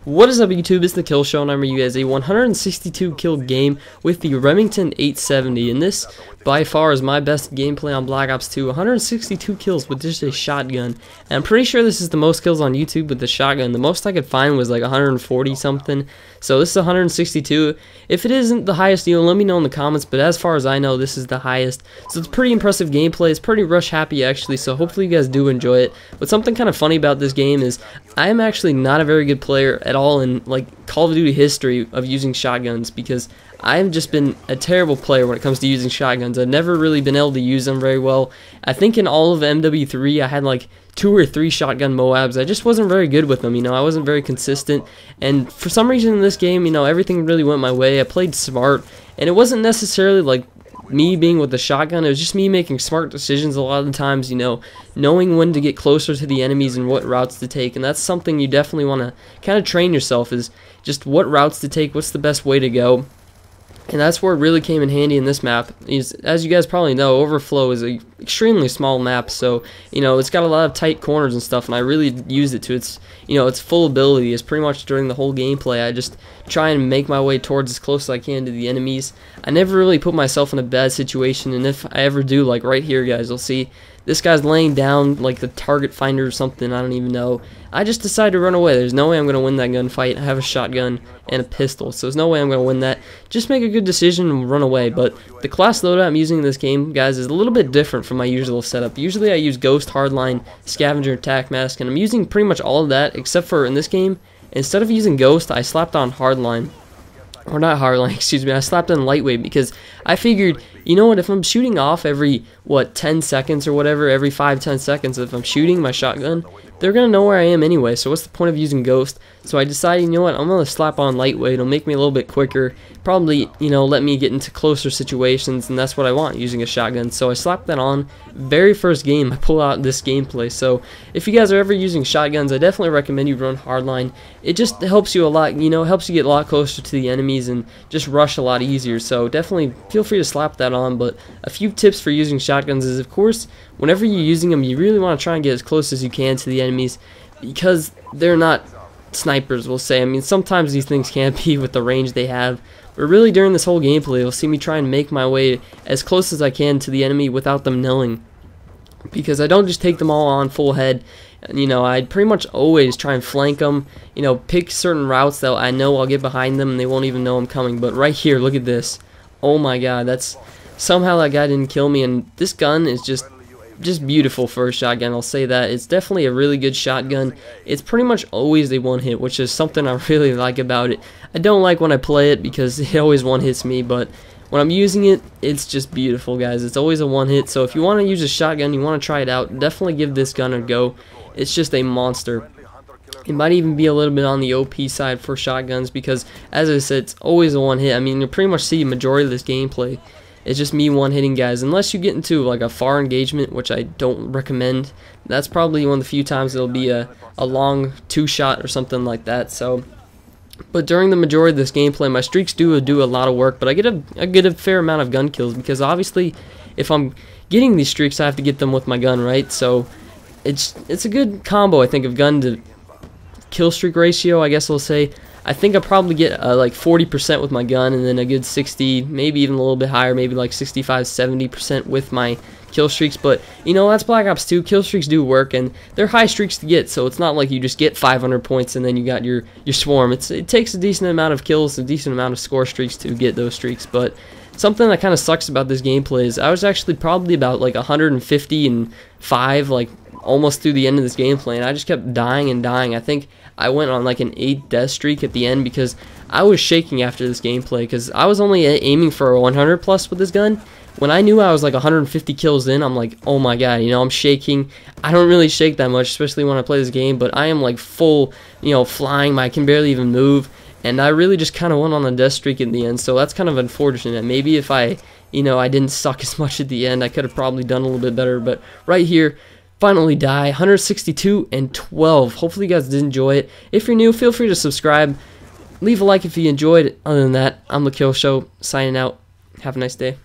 What is up, YouTube? It's the Kill Show, and I'm bringing you guys a 162 kill game with the Remington 870, and this by far is my best gameplay on Black Ops 2. 162 kills with just a shotgun, and I'm pretty sure this is the most kills on YouTube with the shotgun. The most I could find was like 140 something, so this is 162. If it isn't the highest, let me know in the comments, but as far as I know, this is the highest, so it's pretty impressive gameplay. It's pretty rush happy actually, so hopefully you guys do enjoy it. But something kind of funny about this game is I am actually not a very good player at all in like Call of Duty history of using shotguns, because I've just been a terrible player when it comes to using shotguns. I've never really been able to use them very well. I think in all of MW3 I had like 2 or 3 shotgun Moabs. I just wasn't very good with them, I wasn't very consistent, and for some reason in this game, everything really went my way. I played smart, and it wasn't necessarily like me being with the shotgun, it was just me making smart decisions a lot of the times, knowing when to get closer to the enemies and what routes to take. And that's something you definitely want to kind of train yourself, is just what routes to take, what's the best way to go. And that's where it really came in handy in this map. As you guys probably know, Overflow is an extremely small map, so it's got a lot of tight corners and stuff, and I really used it to its its full ability. Is pretty much during the whole gameplay I just try and make my way towards as close as I can to the enemies. I never really put myself in a bad situation, and if I ever do, like right here guys, you'll see this guy's laying down like the target finder or something, I don't even know. I just decided to run away. There's no way I'm going to win that gunfight. I have a shotgun and a pistol, so there's no way I'm going to win that. Just make a good decision and run away. But the class loadout I'm using in this game, guys, is a little bit different from my usual setup. Usually I use Ghost, Hardline, Scavenger, Attack Mask, and I'm using pretty much all of that, except for in this game, instead of using Ghost, I slapped on Hardline. Or not Hardline, excuse me, I slapped on Lightweight, because I figured, if I'm shooting off every, 10 seconds or whatever, every 5-10 seconds, if I'm shooting my shotgun, they're going to know where I am anyway, so what's the point of using Ghost? So I decided, I'm going to slap on Lightweight. It'll make me a little bit quicker, probably, let me get into closer situations, and that's what I want, using a shotgun. So I slapped that on. Very first game I pull out this gameplay, so if you guys are ever using shotguns, I definitely recommend you run Hardline. It just helps you a lot, helps you get a lot closer to the enemies and just rush a lot easier, so definitely feel free to slap that on. But a few tips for using shotguns is, of course, whenever you're using them, you really want to try and get as close as you can to the enemies, because they're not snipers, we'll say. Sometimes these things can't be with the range they have, but really during this whole gameplay, you'll see me try and make my way as close as I can to the enemy without them knowing, because I don't just take them all on full head. I pretty much always try and flank them, pick certain routes that I know I'll get behind them and they won't even know I'm coming. But right here, look at this. Oh my god, that's somehow that guy didn't kill me, and this gun is just beautiful for a shotgun. I'll say that. It's definitely a really good shotgun. It's pretty much always a one hit, which is something I really like about it. I don't like when I play it because it always one hits me, but when I'm using it, it's just beautiful, guys. It's always a one hit, so if you want to use a shotgun, you want to try it out, definitely give this gun a go. It's just a monster. It might even be a little bit on the OP side for shotguns, because as I said, it's always a one hit. You'll pretty much see a majority of this gameplay. It's just me one-hitting guys, unless you get into like a far engagement, which I don't recommend. That's probably one of the few times it'll be a long 2-shot or something like that. So, but during the majority of this gameplay, my streaks do a lot of work, but I get a fair amount of gun kills, because obviously if I'm getting these streaks, I have to get them with my gun, right? So it's a good combo, I think, of gun to kill streak ratio, I guess I'll say. I think I probably get like 40% with my gun, and then a good 60, maybe even a little bit higher, maybe like 65-70% with my kill streaks. But that's Black Ops 2. Kill streaks do work, and they're high streaks to get, so it's not like you just get 500 points and then you got your swarm. It takes a decent amount of kills, a decent amount of score streaks to get those streaks. But something that kind of sucks about this gameplay is I was actually probably about like 155, like almost through the end of this gameplay, and I just kept dying and dying. I think I went on like an 8 death streak at the end, because I was shaking after this gameplay, because I was only aiming for a 100 plus with this gun. When I knew I was like 150 kills in, I'm like, oh my god, I'm shaking. I don't really shake that much, especially when I play this game, but I am like full, flying. I can barely even move, and I really just kind of went on a death streak in the end, so that's kind of unfortunate. Maybe if I didn't suck as much at the end, I could have probably done a little bit better. But right here, finally die, 162 and 12. Hopefully you guys did enjoy it. If you're new, feel free to subscribe. Leave a like if you enjoyed it. Other than that, I'm the Kill Show, signing out. Have a nice day.